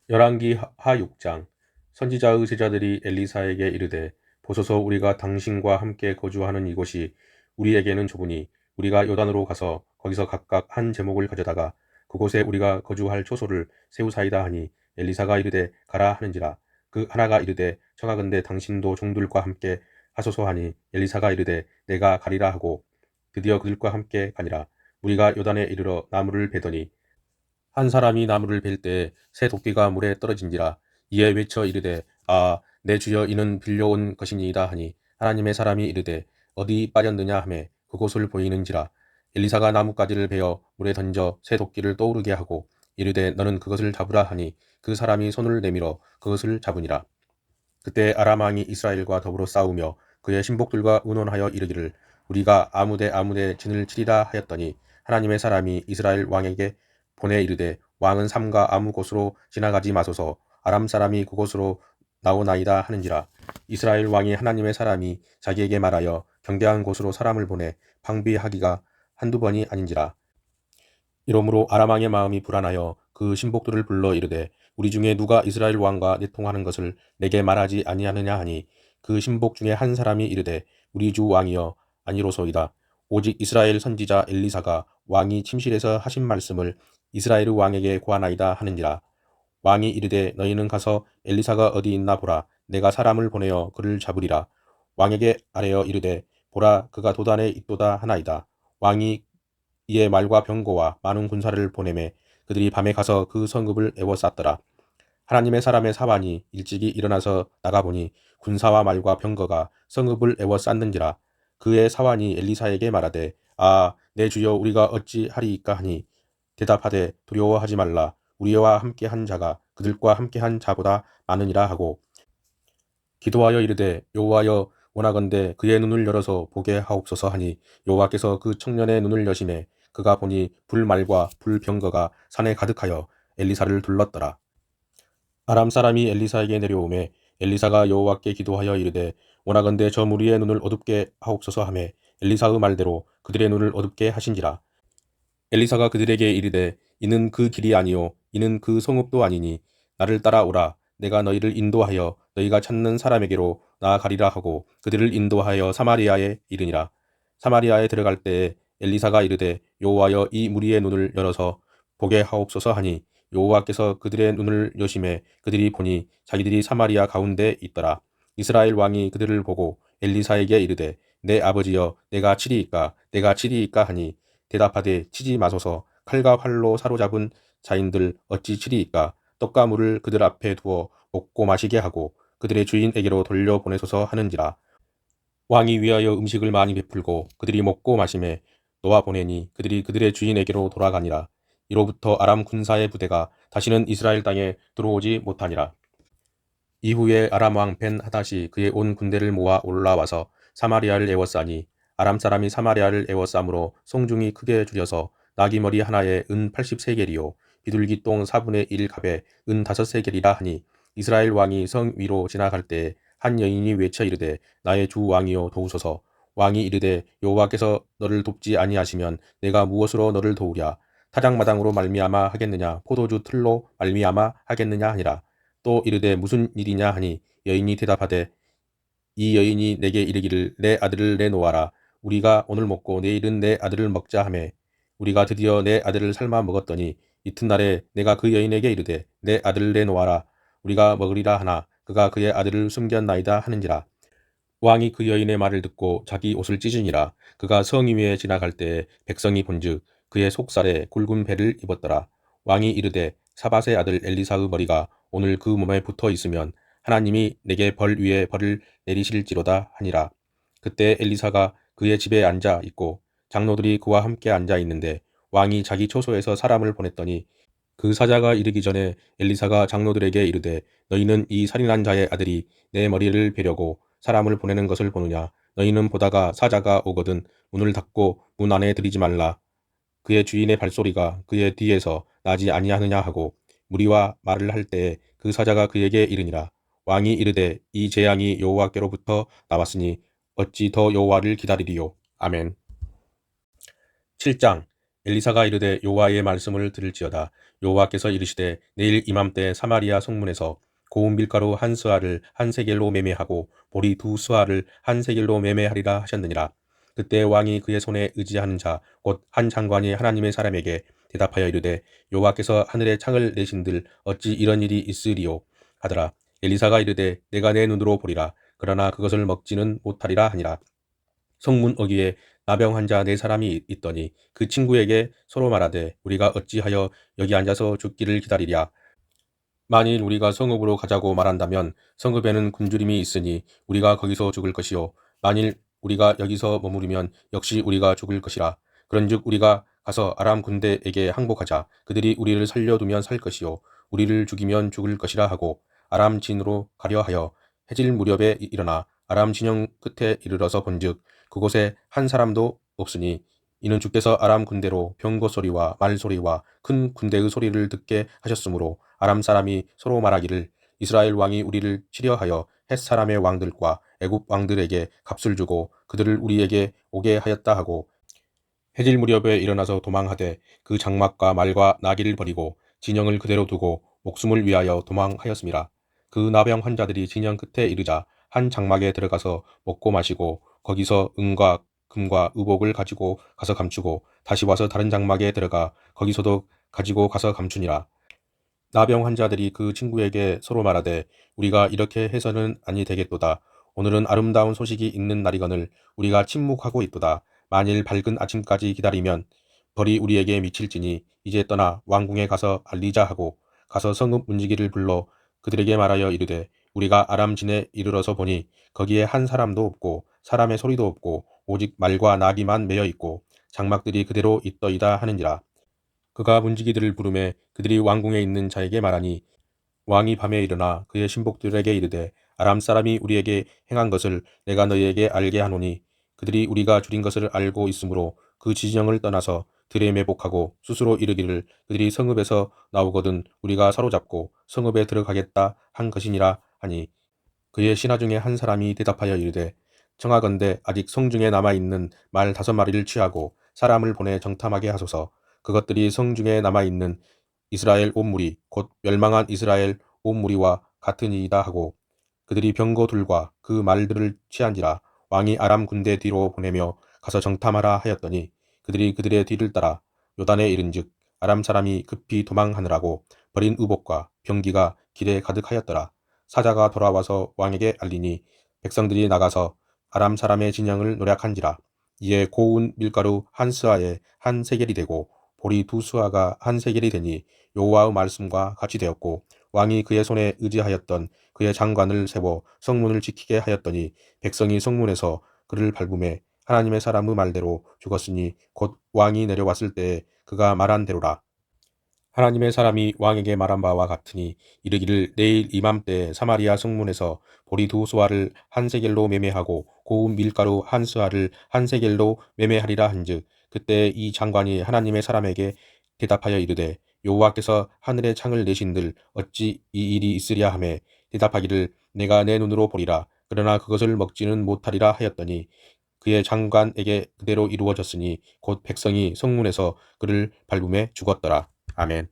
열왕기 하 6장. 선지자의 제자들이 엘리사에게 이르되 보소서, 우리가 당신과 함께 거주하는 이곳이 우리에게는 좁으니 우리가 요단으로 가서 거기서 각각 한 제목을 가져다가 그곳에 우리가 거주할 초소를 세우사이다 하니, 엘리사가 이르되 가라 하는지라. 그 하나가 이르되 청하건대 당신도 종들과 함께 하소서 하니, 엘리사가 이르되 내가 가리라 하고 드디어 그들과 함께 가니라. 우리가 요단에 이르러 나무를 베더니 한 사람이 나무를 벨 때에 새 도끼가 물에 떨어진지라. 이에 외쳐 이르되 아, 내 주여, 이는 빌려온 것이니이다 하니, 하나님의 사람이 이르되 어디 빠졌느냐 하매 그곳을 보이는지라. 엘리사가 나뭇가지를 베어 물에 던져 새 도끼를 떠오르게 하고 이르되 너는 그것을 잡으라 하니, 그 사람이 손을 내밀어 그것을 잡으니라. 그때 아람 왕이 이스라엘과 더불어 싸우며 그의 신복들과 의논하여 이르기를 우리가 아무데 진을 치리라 하였더니, 하나님의 사람이 이스라엘 왕에게 보내 이르되 왕은 삼가 아무 곳으로 지나가지 마소서, 아람 사람이 그곳으로 나오나이다 하는지라. 이스라엘 왕이 하나님의 사람이 자기에게 말하여 경계한 곳으로 사람을 보내 방비하기가 한두 번이 아닌지라. 이러므로 아람 왕의 마음이 불안하여 그 신복들을 불러 이르되 우리 중에 누가 이스라엘 왕과 내통하는 것을 내게 말하지 아니하느냐 하니, 그 신복 중에 한 사람이 이르되 우리 주 왕이여, 아니로소이다. 오직 이스라엘 선지자 엘리사가 왕이 침실에서 하신 말씀을 이스라엘의 왕에게 고하나이다 하는지라. 왕이 이르되 너희는 가서 엘리사가 어디 있나 보라. 내가 사람을 보내어 그를 잡으리라. 왕에게 아뢰어 이르되 보라, 그가 도단에 있도다 하나이다. 왕이 이에 말과 병거와 많은 군사를 보내매 그들이 밤에 가서 그 성읍을 에워쌌더라. 하나님의 사람의 사환이 일찍이 일어나서 나가보니 군사와 말과 병거가 성읍을 에워쌌는지라. 그의 사환이 엘리사에게 말하되 아, 내 주여, 우리가 어찌 하리이까 하니, 대답하되 두려워하지 말라. 우리와 함께한 자가 그들과 함께한 자보다 많으니라 하고 기도하여 이르되 여호와여, 원하건대 그의 눈을 열어서 보게 하옵소서 하니, 여호와께서 그 청년의 눈을 여시매 그가 보니 불말과 불병거가 산에 가득하여 엘리사를 둘렀더라. 아람 사람이 엘리사에게 내려오매 엘리사가 여호와께 기도하여 이르되 원하건대 저 무리의 눈을 어둡게 하옵소서 하매 엘리사의 말대로 그들의 눈을 어둡게 하신지라. 엘리사가 그들에게 이르되 이는 그 길이 아니요 이는 그 성읍도 아니니 나를 따라오라. 내가 너희를 인도하여 너희가 찾는 사람에게로 나아가리라 하고 그들을 인도하여 사마리아에 이르니라. 사마리아에 들어갈 때에 엘리사가 이르되 여호와여, 이 무리의 눈을 열어서 보게 하옵소서 하니, 여호와께서 그들의 눈을 여심해 그들이 보니 자기들이 사마리아 가운데 있더라. 이스라엘 왕이 그들을 보고 엘리사에게 이르되 내 아버지여, 내가 치리이까 하니, 대답하되 치지 마소서. 칼과 활로 사로잡은 자인들 어찌 치리이까. 떡과 물을 그들 앞에 두어 먹고 마시게 하고 그들의 주인에게로 돌려보내소서 하는지라. 왕이 위하여 음식을 많이 베풀고 그들이 먹고 마시매 놓아 보내니 그들이 그들의 주인에게로 돌아가니라. 이로부터 아람 군사의 부대가 다시는 이스라엘 땅에 들어오지 못하니라. 이후에 아람 왕 벤 하닷이 그의 온 군대를 모아 올라와서 사마리아를 에워싸니, 아람 사람이 사마리아를 에워싸므로 성중이 크게 줄여서 나귀 머리 하나에 은 80세겔이요 비둘기 똥 4분의 1 갑에 은 5세겔이라 하니, 이스라엘 왕이 성 위로 지나갈 때에 한 여인이 외쳐 이르되 나의 주 왕이여, 도우소서. 왕이 이르되 여호와께서 너를 돕지 아니하시면 내가 무엇으로 너를 도우랴. 타작마당으로 말미암아 하겠느냐, 포도주 틀로 말미암아 하겠느냐 하니라. 또 이르되 무슨 일이냐 하니, 여인이 대답하되 이 여인이 내게 이르기를 내 아들을 내놓아라. 우리가 오늘 먹고 내일은 내 아들을 먹자 하매 우리가 드디어 내 아들을 삶아 먹었더니, 이튿날에 내가 그 여인에게 이르되 내 아들을 내놓아라. 우리가 먹으리라 하나 그가 그의 아들을 숨겼나이다 하는지라. 왕이 그 여인의 말을 듣고 자기 옷을 찢으니라. 그가 성 위에 지나갈 때에 백성이 본즉 그의 속살에 굵은 배를 입었더라. 왕이 이르되 사밧의 아들 엘리사의 머리가 오늘 그 몸에 붙어 있으면 하나님이 내게 벌 위에 벌을 내리실지로다 하니라. 그때 엘리사가 그의 집에 앉아 있고 장로들이 그와 함께 앉아 있는데, 왕이 자기 초소에서 사람을 보냈더니 그 사자가 이르기 전에 엘리사가 장로들에게 이르되 너희는 이 살인한 자의 아들이 내 머리를 베려고 사람을 보내는 것을 보느냐. 너희는 보다가 사자가 오거든 문을 닫고 문 안에 들이지 말라. 그의 주인의 발소리가 그의 뒤에서 나지 아니하느냐 하고 무리와 말을 할 때에 그 사자가 그에게 이르니라. 왕이 이르되 이 재앙이 여호와께로부터 나왔으니 어찌 더 여호와를 기다리리요. 아멘. 7장. 엘리사가 이르되 여호와의 말씀을 들을지어다. 여호와께서 이르시되 내일 이맘때 사마리아 성문에서 고운 밀가루 한 스아를 한 세겔로 매매하고 보리 두 스아를 한 세겔로 매매하리라 하셨느니라. 그때 왕이 그의 손에 의지하는 자 곧 한 장관이 하나님의 사람에게 대답하여 이르되 여호와께서 하늘에 창을 내신들 어찌 이런 일이 있으리요 하더라. 엘리사가 이르되 내가 내 눈으로 보리라. 그러나 그것을 먹지는 못하리라 하니라. 성문 어귀에 나병 환자 네 사람이 있더니 그 친구에게 서로 말하되 우리가 어찌하여 여기 앉아서 죽기를 기다리랴. 만일 우리가 성읍으로 가자고 말한다면 성읍에는 굶주림이 있으니 우리가 거기서 죽을 것이요 만일 우리가 여기서 머무르면 역시 우리가 죽을 것이라. 그런즉 우리가 가서 아람 군대에게 항복하자. 그들이 우리를 살려두면 살 것이요 우리를 죽이면 죽을 것이라 하고 아람 진으로 가려 하여 해질 무렵에 일어나 아람 진영 끝에 이르러서 본즉 그곳에 한 사람도 없으니 이는 주께서 아람 군대로 병거 소리와 말 소리와 큰 군대의 소리를 듣게 하셨으므로 아람 사람이 서로 말하기를 이스라엘 왕이 우리를 치려하여 헷 사람의 왕들과 애굽 왕들에게 값을 주고 그들을 우리에게 오게 하였다 하고 해질 무렵에 일어나서 도망하되 그 장막과 말과 나귀를 버리고 진영을 그대로 두고 목숨을 위하여 도망하였습니다. 그 나병 환자들이 진영 끝에 이르자 한 장막에 들어가서 먹고 마시고 거기서 은과 금과 의복을 가지고 가서 감추고 다시 와서 다른 장막에 들어가 거기서도 가지고 가서 감추니라. 나병 환자들이 그 친구에게 서로 말하되 우리가 이렇게 해서는 아니 되겠도다. 오늘은 아름다운 소식이 있는 날이거늘 우리가 침묵하고 있도다. 만일 밝은 아침까지 기다리면 벌이 우리에게 미칠지니 이제 떠나 왕궁에 가서 알리자 하고 가서 성읍 문지기를 불러 그들에게 말하여 이르되 우리가 아람진에 이르러서 보니 거기에 한 사람도 없고 사람의 소리도 없고 오직 말과 나귀만 매여 있고 장막들이 그대로 있더이다 하는지라. 그가 문지기들을 부르매 그들이 왕궁에 있는 자에게 말하니 왕이 밤에 일어나 그의 신복들에게 이르되 아람 사람이 우리에게 행한 것을 내가 너희에게 알게 하노니 그들이 우리가 줄인 것을 알고 있으므로 그 지진영을 떠나서 들에 매복하고 스스로 이르기를 그들이 성읍에서 나오거든 우리가 사로잡고 성읍에 들어가겠다 한 것이니라 하니 그의 신하 중에 한 사람이 대답하여 이르되 청하건대 아직 성중에 남아있는 말 5마리를 취하고 사람을 보내 정탐하게 하소서. 그것들이 성중에 남아있는 이스라엘 온 무리 곧 멸망한 이스라엘 온 무리와 같으니이다 하고 그들이 병거 둘과 그 말들을 취한지라. 왕이 아람 군대 뒤로 보내며 가서 정탐하라 하였더니 그들이 그들의 뒤를 따라 요단에 이른즉 아람 사람이 급히 도망하느라고 버린 의복과 병기가 길에 가득하였더라. 사자가 돌아와서 왕에게 알리니 백성들이 나가서 아람 사람의 진영을 노략한지라. 이에 고운 밀가루 한 스아에 한 세겔이 되고 보리 두 스아가 한 세겔이 되니 여호와의 말씀과 같이 되었고 왕이 그의 손에 의지하였던 그의 장관을 세워 성문을 지키게 하였더니 백성이 성문에서 그를 밟음에 하나님의 사람의 말대로 죽었으니 곧 왕이 내려왔을 때에 그가 말한 대로라. 하나님의 사람이 왕에게 말한 바와 같으니 이르기를 내일 이맘때 사마리아 성문에서 보리 두 스와를 한 세겔로 매매하고 고운 밀가루 한 스와를 한 세겔로 매매하리라 한즉 그때 이 장관이 하나님의 사람에게 대답하여 이르되 여호와께서 하늘의 창을 내신들 어찌 이 일이 있으랴 하매 대답하기를 내가 내 눈으로 보리라 그러나 그것을 먹지는 못하리라 하였더니 그의 장관에게 그대로 이루어졌으니 곧 백성이 성문에서 그를 밟음에 죽었더라. 아멘.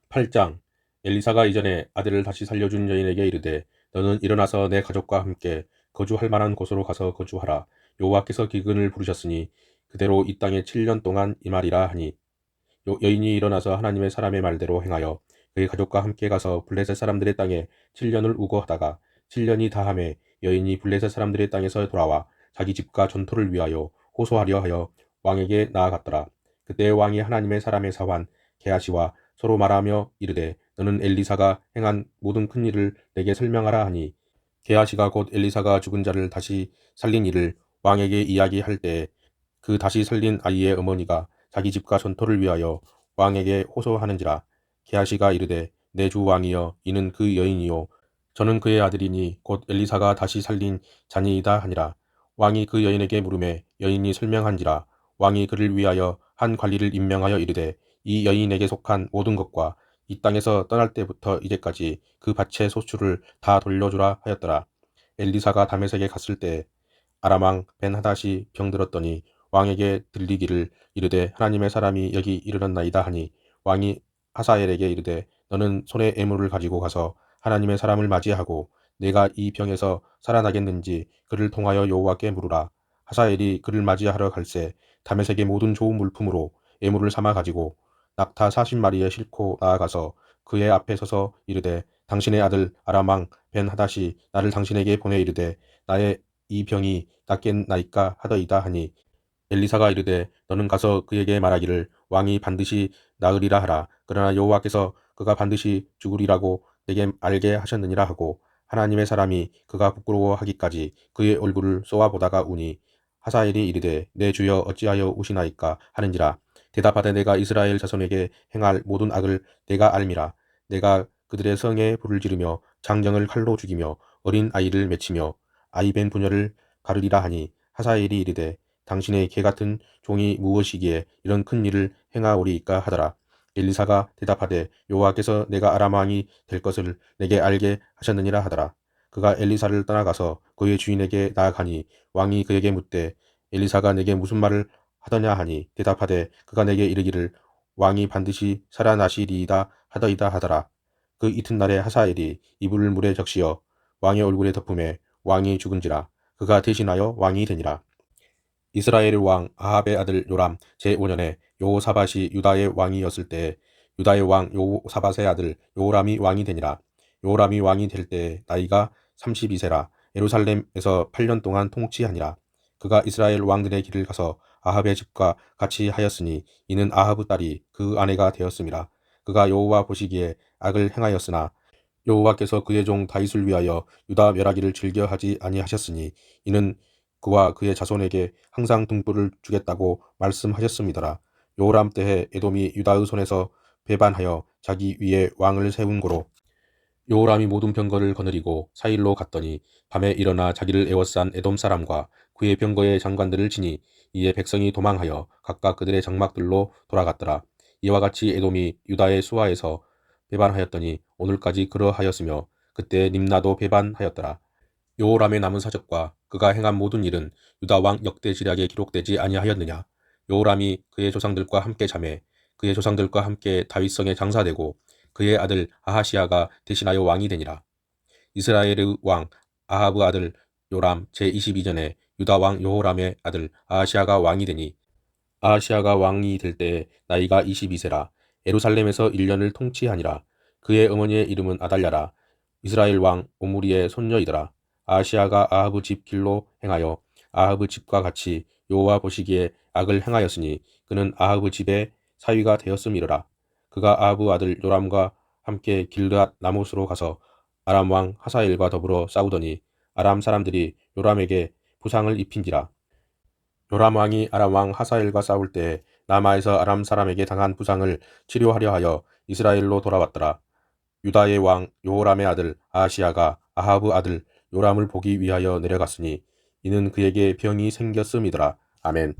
8장 엘리사가 이전에 아들을 다시 살려준 여인에게 이르되 너는 일어나서 내 가족과 함께 거주할 만한 곳으로 가서 거주하라. 여호와께서 기근을 부르셨으니 그대로 이 땅에 7년 동안 임하리라 하니 여인이 일어나서 하나님의 사람의 말대로 행하여 그의 가족과 함께 가서 블레셋 사람들의 땅에 7년을 우거하다가 7년이 다함에 여인이 블레셋 사람들의 땅에서 돌아와 자기 집과 전토를 위하여 호소하려 하여 왕에게 나아갔더라. 그때 왕이 하나님의 사람의 사환 게하시와 서로 말하며 이르되 너는 엘리사가 행한 모든 큰 일을 내게 설명하라 하니 게하시가 곧 엘리사가 죽은 자를 다시 살린 일을 왕에게 이야기할 때에 그 다시 살린 아이의 어머니가 자기 집과 전토를 위하여 왕에게 호소하는지라. 게하시가 이르되 내 주 왕이여 이는 그 여인이요 저는 그의 아들이니 곧 엘리사가 다시 살린 자니이다 하니라. 왕이 그 여인에게 물음에 여인이 설명한지라. 왕이 그를 위하여 한 관리를 임명하여 이르되 이 여인에게 속한 모든 것과 이 땅에서 떠날 때부터 이제까지 그 밭의 소출을 다 돌려주라 하였더라. 엘리사가 다메섹에 갔을 때 아람 왕 벤하닷이 병들었더니 왕에게 들리기를 이르되 하나님의 사람이 여기 이르렀나이다 하니 왕이 하사엘에게 이르되 너는 손에 애물을 가지고 가서 하나님의 사람을 맞이하고 내가 이 병에서 살아나겠는지 그를 통하여 여호와께 물으라. 하사엘이 그를 맞이하러 갈새 다메섹의 모든 좋은 물품으로 애물을 삼아 가지고 낙타 40마리에 싣고 나아가서 그의 앞에 서서 이르되 당신의 아들 아람 왕 벤하닷이 나를 당신에게 보내 이르되 나의 이 병이 낫겠나이까 하더이다 하니 엘리사가 이르되 너는 가서 그에게 말하기를 왕이 반드시 나으리라 하라. 그러나 여호와께서 그가 반드시 죽으리라고 내게 알게 하셨느니라 하고 하나님의 사람이 그가 부끄러워하기까지 그의 얼굴을 쏘아보다가 우니 하사엘이 이르되 내 주여 어찌하여 우시나이까 하는지라. 대답하되 내가 이스라엘 자손에게 행할 모든 악을 내가 알미라. 내가 그들의 성에 불을 지르며 장정을 칼로 죽이며 어린 아이를 맺히며 아이 벤 부녀를 가르리라 하니 하사엘이 이르되 당신의 개 같은 종이 무엇이기에 이런 큰 일을 행하오리이까 하더라. 엘리사가 대답하되 여호와께서 내가 아람 왕이 될 것을 내게 알게 하셨느니라 하더라. 그가 엘리사를 떠나가서 그의 주인에게 나아가니 왕이 그에게 묻되 엘리사가 내게 무슨 말을 하더냐 하니 대답하되 그가 내게 이르기를 왕이 반드시 살아나시리이다 하더이다 하더라. 그 이튿날에 하사엘이 이불을 물에 적시어 왕의 얼굴에 덮음에 왕이 죽은지라. 그가 대신하여 왕이 되니라. 이스라엘 왕 아합의 아들 요람 제5년에 여호사밧이 유다의 왕이었을 때에 유다의 왕 여호사밧의 아들 요람이 왕이 되니라. 요람이 왕이 될 때에 나이가 32세라. 예루살렘에서 8년 동안 통치하니라. 그가 이스라엘 왕들의 길을 가서 아합의 집과 같이 하였으니 이는 아합의 딸이 그 아내가 되었음이라. 그가 여호와 보시기에 악을 행하였으나 여호와께서 그의 종 다윗을 위하여 유다 멸하기를 즐겨하지 아니하셨으니 이는 그와 그의 자손에게 항상 등불을 주겠다고 말씀하셨음이더라. 요람 때에 에돔이 유다의 손에서 배반하여 자기 위에 왕을 세운 고로 요람이 모든 병거를 거느리고 사일로 갔더니 밤에 일어나 자기를 에워싼 에돔 사람과 그의 병거의 장관들을 치니 이에 백성이 도망하여 각각 그들의 장막들로 돌아갔더라. 이와 같이 에돔이 유다의 수하에서 배반하였더니 오늘까지 그러하였으며 그때 림나도 배반하였더라. 여호람의 남은 사적과 그가 행한 모든 일은 유다 왕 역대지략에 기록되지 아니하였느냐. 여호람이 그의 조상들과 함께 자매 그의 조상들과 함께 다윗성에 장사되고 그의 아들 아하시아가 대신하여 왕이 되니라. 이스라엘의 왕 아합의 아들 요람 제22년에 유다 왕 여호람의 아들 아하시아가 왕이 되니 아하시아가 왕이 될 때에 나이가 22세라. 예루살렘에서 1년을 통치하니라. 그의 어머니의 이름은 아달랴라. 이스라엘 왕 오므리의 손녀이더라. 아하시아가 아합의 집 길로 행하여 아합의 집과 같이 여호와 보시기에 악을 행하였으니 그는 아합의 집의 사위가 되었음이러라. 그가 아합의 아들 요람과 함께 길르앗 나못으로 가서 아람 왕 하사엘과 더불어 싸우더니 아람 사람들이 요람에게 부상을 입힌지라. 요람 왕이 아람 왕 하사엘과 싸울 때에 라마에서 아람 사람에게 당한 부상을 치료하려 하여 이스라엘로 돌아왔더라. 유다의 왕 여호람의 아들 아하시아가 아합의 아들 요람을 보기 위하여 내려갔으니 이는 그에게 병이 생겼음이더라. 아멘.